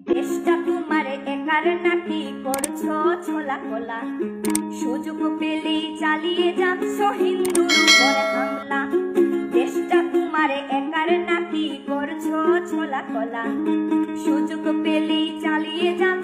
দেশটা তোমার একার নাকি করছো ছোলা কোলা, সুযোগ পেলেই চালিয়ে যাচ্ছ হিন্দুর উপর হামলা। দেশটা তোমার একার নাকি করছো ছোলা কোলা, সুযোগ পেলেই চালিয়ে যাচ্ছ